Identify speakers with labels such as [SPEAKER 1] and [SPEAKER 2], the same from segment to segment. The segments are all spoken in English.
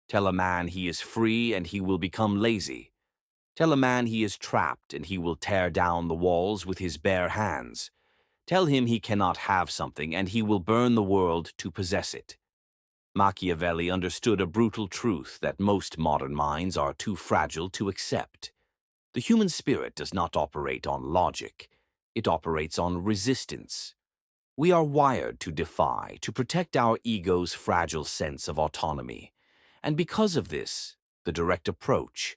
[SPEAKER 1] Tell a man he is free and he will become lazy. Tell a man he is trapped and he will tear down the walls with his bare hands. Tell him he cannot have something and he will burn the world to possess it. Machiavelli understood a brutal truth that most modern minds are too fragile to accept. The human spirit does not operate on logic. It operates on resistance. We are wired to defy, to protect our ego's fragile sense of autonomy. And because of this, the direct approach,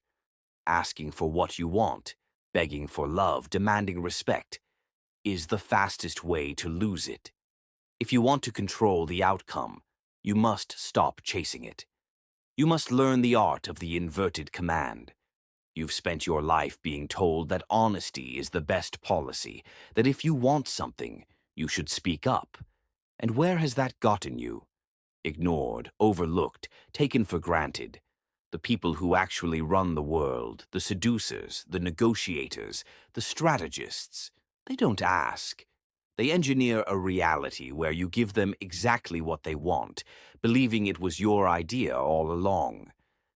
[SPEAKER 1] asking for what you want, begging for love, demanding respect, is the fastest way to lose it. If you want to control the outcome, you must stop chasing it. You must learn the art of the inverted command. You've spent your life being told that honesty is the best policy, that if you want something, you should speak up. And where has that gotten you? Ignored, overlooked, taken for granted. The people who actually run the world, the seducers, the negotiators, the strategists, they don't ask. They engineer a reality where you give them exactly what they want, believing it was your idea all along.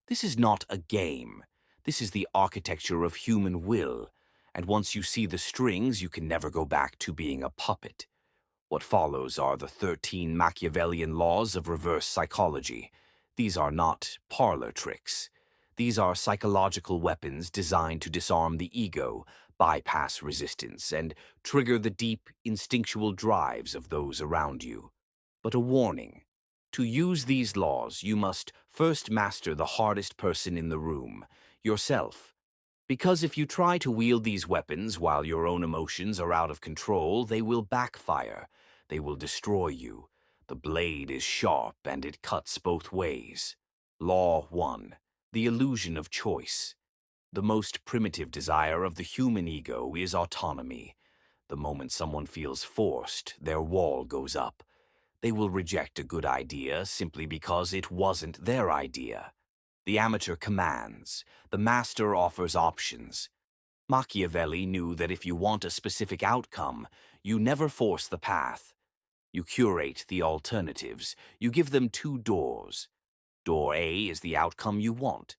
[SPEAKER 1] This is not a game. This is the architecture of human will, and once you see the strings, you can never go back to being a puppet. What follows are the 13 Machiavellian laws of reverse psychology. These are not parlor tricks. These are psychological weapons designed to disarm the ego, bypass resistance, and trigger the deep, instinctual drives of those around you. But a warning. To use these laws, you must first master the hardest person in the room, yourself. Because if you try to wield these weapons while your own emotions are out of control, they will backfire. They will destroy you. The blade is sharp and it cuts both ways. Law 1. The illusion of choice. The most primitive desire of the human ego is autonomy. The moment someone feels forced, their wall goes up. They will reject a good idea simply because it wasn't their idea. The amateur commands. The master offers options. Machiavelli knew that if you want a specific outcome, you never force the path. You curate the alternatives. You give them two doors. Door A is the outcome you want.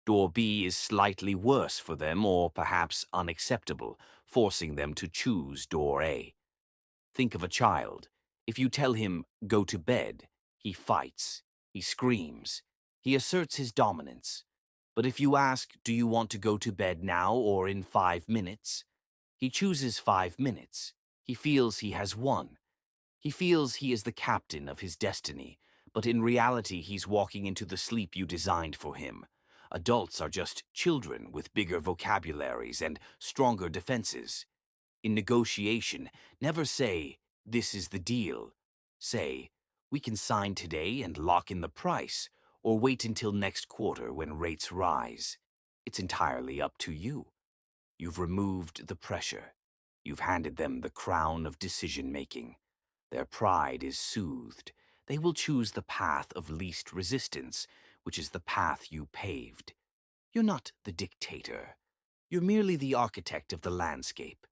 [SPEAKER 1] Door B is slightly worse for them or perhaps unacceptable, forcing them to choose door A. Think of a child. If you tell him, go to bed, he fights, he screams, he asserts his dominance. But if you ask, do you want to go to bed now or in 5 minutes? He chooses 5 minutes. He feels he has won. He feels he is the captain of his destiny, but in reality he's walking into the sleep you designed for him. Adults are just children with bigger vocabularies and stronger defenses. In negotiation, never say, this is the deal. Say, we can sign today and lock in the price, or wait until next quarter when rates rise. It's entirely up to you. You've removed the pressure. You've handed them the crown of decision-making. Their pride is soothed. They will choose the path of least resistance, which is the path you paved. You're not the dictator. You're merely the architect of the landscape.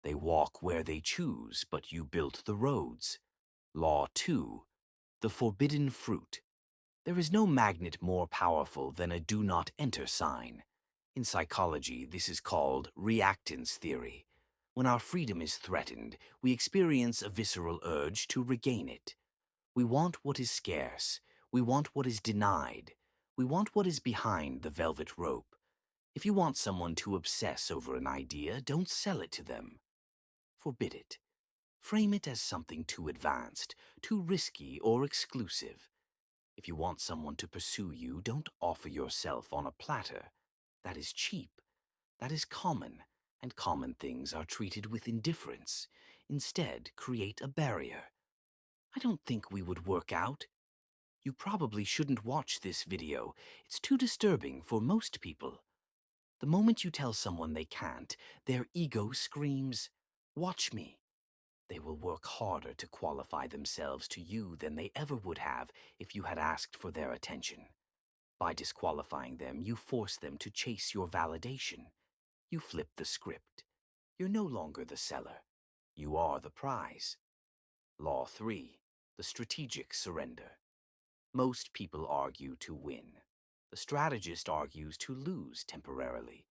[SPEAKER 1] They walk where they choose, but you built the roads. Law 2. The forbidden fruit. There is no magnet more powerful than a do not enter sign. In psychology, this is called reactance theory. When our freedom is threatened, we experience a visceral urge to regain it. We want what is scarce. We want what is denied. We want what is behind the velvet rope. If you want someone to obsess over an idea, don't sell it to them. Forbid it. Frame it as something too advanced, too risky or exclusive. If you want someone to pursue you, don't offer yourself on a platter. That is cheap. That is common, and common things are treated with indifference. Instead, create a barrier. I don't think we would work out. You probably shouldn't watch this video. It's too disturbing for most people. The moment you tell someone they can't, their ego screams, watch me. They will work harder to qualify themselves to you than they ever would have if you had asked for their attention. By disqualifying them, you force them to chase your validation. You flip the script. You're no longer the seller. You are the prize. Law 3. The strategic surrender. Most people argue to win. The strategist argues to lose temporarily.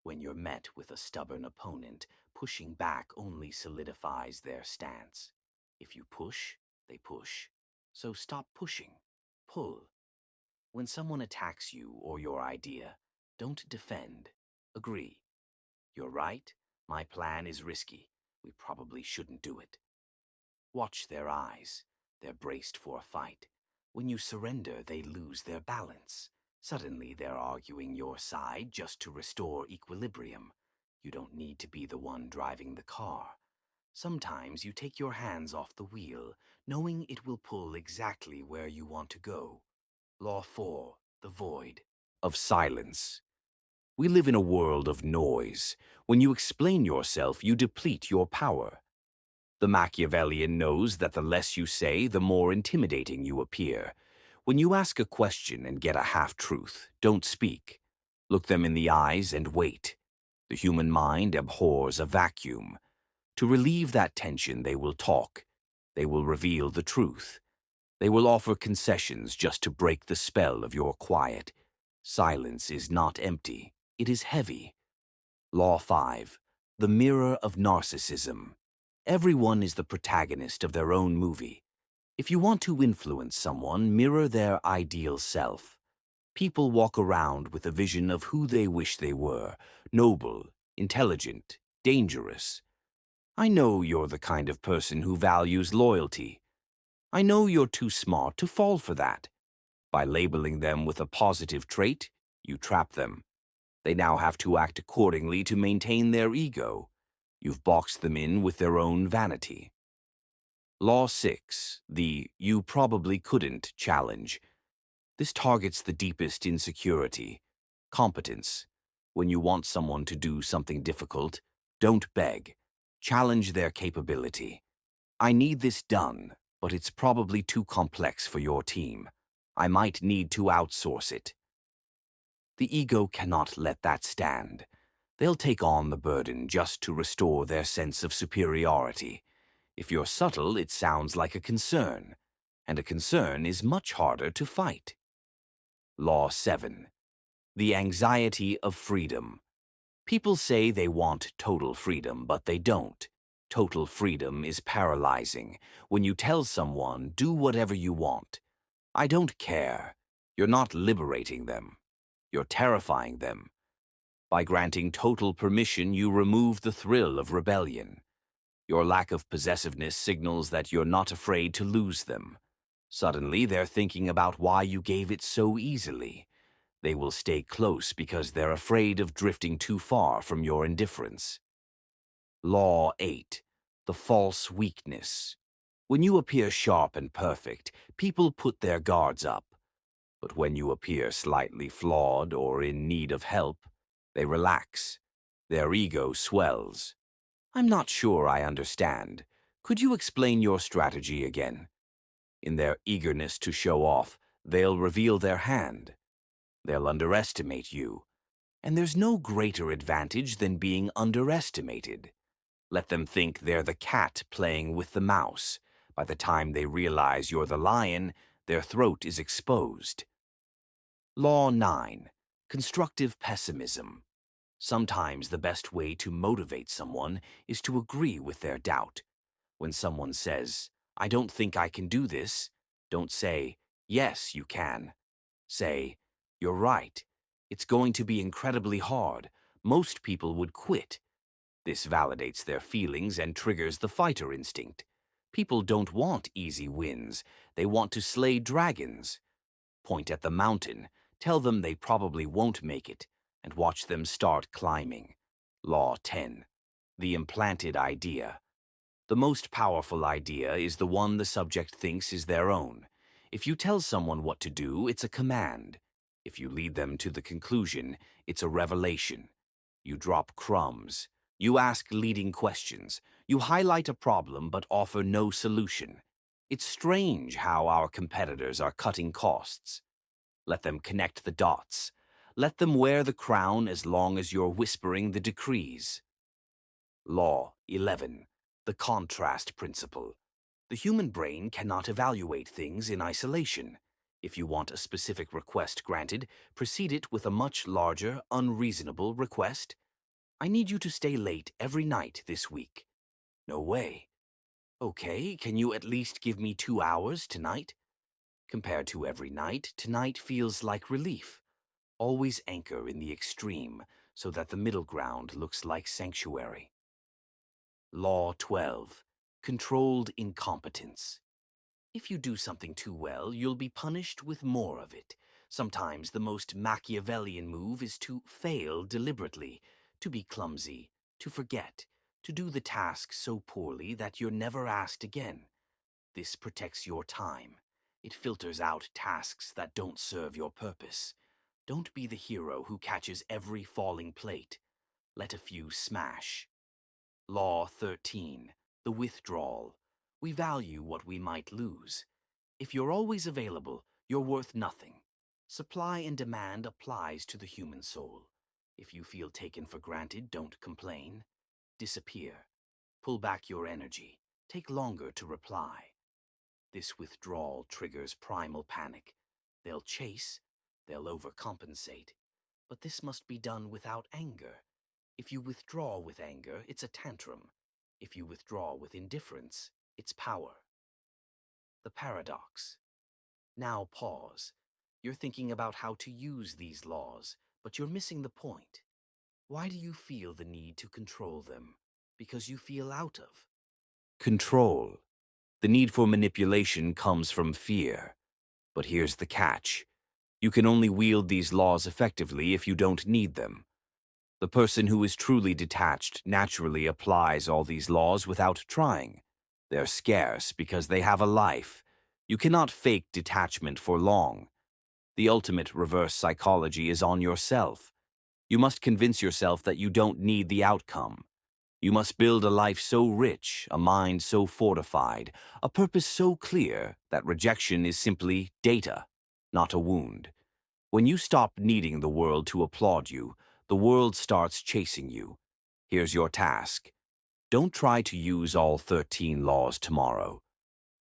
[SPEAKER 1] When you're met with a stubborn opponent, pushing back only solidifies their stance. If you push, they push. So stop pushing. Pull. When someone attacks you or your idea, don't defend. Agree. You're right. My plan is risky. We probably shouldn't do it. Watch their eyes. They're braced for a fight. When you surrender, they lose their balance. Suddenly, they're arguing your side just to restore equilibrium. You don't need to be the one driving the car. Sometimes you take your hands off the wheel, knowing it will pull exactly where you want to go. Law 4, the void of silence. We live in a world of noise. When you explain yourself, you deplete your power. The Machiavellian knows that the less you say, the more intimidating you appear. When you ask a question and get a half-truth, don't speak. Look them in the eyes and wait. The human mind abhors a vacuum. To relieve that tension, they will talk. They will reveal the truth. They will offer concessions just to break the spell of your quiet. Silence is not empty. It is heavy. Law 5. The mirror of narcissism. Everyone is the protagonist of their own movie. If you want to influence someone, mirror their ideal self. People walk around with a vision of who they wish they were: noble, intelligent, dangerous. I know you're the kind of person who values loyalty. I know you're too smart to fall for that. By labeling them with a positive trait, you trap them. They now have to act accordingly to maintain their ego. You've boxed them in with their own vanity. Law 6, the "you probably couldn't" challenge. This targets the deepest insecurity: competence. When you want someone to do something difficult, don't beg. Challenge their capability. I need this done, but it's probably too complex for your team. I might need to outsource it. The ego cannot let that stand. They'll take on the burden just to restore their sense of superiority. If you're subtle, it sounds like a concern, and a concern is much harder to fight. Law 7. The anxiety of freedom. People say they want total freedom, but they don't. Total freedom is paralyzing. When you tell someone, do whatever you want, I don't care, you're not liberating them. You're terrifying them. By granting total permission, you remove the thrill of rebellion. Your lack of possessiveness signals that you're not afraid to lose them. Suddenly, they're thinking about why you gave it so easily. They will stay close because they're afraid of drifting too far from your indifference. Law 8. The false weakness. When you appear sharp and perfect, people put their guards up. But when you appear slightly flawed or in need of help, they relax. Their ego swells. I'm not sure I understand. Could you explain your strategy again? In their eagerness to show off, they'll reveal their hand. They'll underestimate you. And there's no greater advantage than being underestimated. Let them think they're the cat playing with the mouse. By the time they realize you're the lion, their throat is exposed. Law 9. Constructive pessimism. Sometimes the best way to motivate someone is to agree with their doubt. When someone says, I don't think I can do this, don't say, yes, you can. Say, you're right. It's going to be incredibly hard. Most people would quit. This validates their feelings and triggers the fighter instinct. People don't want easy wins. They want to slay dragons. Point at the mountain. Tell them they probably won't make it, and watch them start climbing. Law 10. The implanted idea. The most powerful idea is the one the subject thinks is their own. If you tell someone what to do, it's a command. If you lead them to the conclusion, it's a revelation. You drop crumbs. You ask leading questions. You highlight a problem but offer no solution. It's strange how our competitors are cutting costs. Let them connect the dots. Let them wear the crown as long as you're whispering the decrees. Law 11. The contrast principle. The human brain cannot evaluate things in isolation. If you want a specific request granted, precede it with a much larger, unreasonable request. I need you to stay late every night this week. No way. Okay, can you at least give me 2 hours tonight? Compared to every night, tonight feels like relief. Always anchor in the extreme so that the middle ground looks like sanctuary. Law 12. Controlled incompetence. If you do something too well, you'll be punished with more of it. Sometimes the most Machiavellian move is to fail deliberately, to be clumsy, to forget, to do the task so poorly that you're never asked again. This protects your time. It filters out tasks that don't serve your purpose. Don't be the hero who catches every falling plate. Let a few smash. Law 13. The withdrawal. We value what we might lose. If you're always available, you're worth nothing. Supply and demand applies to the human soul. If you feel taken for granted, don't complain. Disappear. Pull back your energy. Take longer to reply. This withdrawal triggers primal panic. They'll chase, they'll overcompensate. But this must be done without anger. If you withdraw with anger, it's a tantrum. If you withdraw with indifference, it's power. The paradox. Now pause. You're thinking about how to use these laws, but you're missing the point. Why do you feel the need to control them? Because you feel out of control. The need for manipulation comes from fear. But here's the catch. You can only wield these laws effectively if you don't need them. The person who is truly detached naturally applies all these laws without trying. They're scarce because they have a life. You cannot fake detachment for long. The ultimate reverse psychology is on yourself. You must convince yourself that you don't need the outcome. You must build a life so rich, a mind so fortified, a purpose so clear that rejection is simply data, not a wound. When you stop needing the world to applaud you, the world starts chasing you. Here's your task. Don't try to use all 13 laws tomorrow.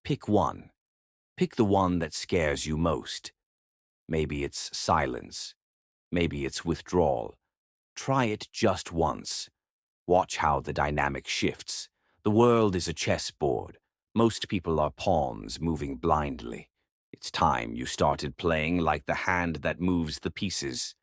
[SPEAKER 1] Pick one. Pick the one that scares you most. Maybe it's silence. Maybe it's withdrawal. Try it just once. Watch how the dynamic shifts. The world is a chessboard. Most people are pawns moving blindly. It's time you started playing like the hand that moves the pieces.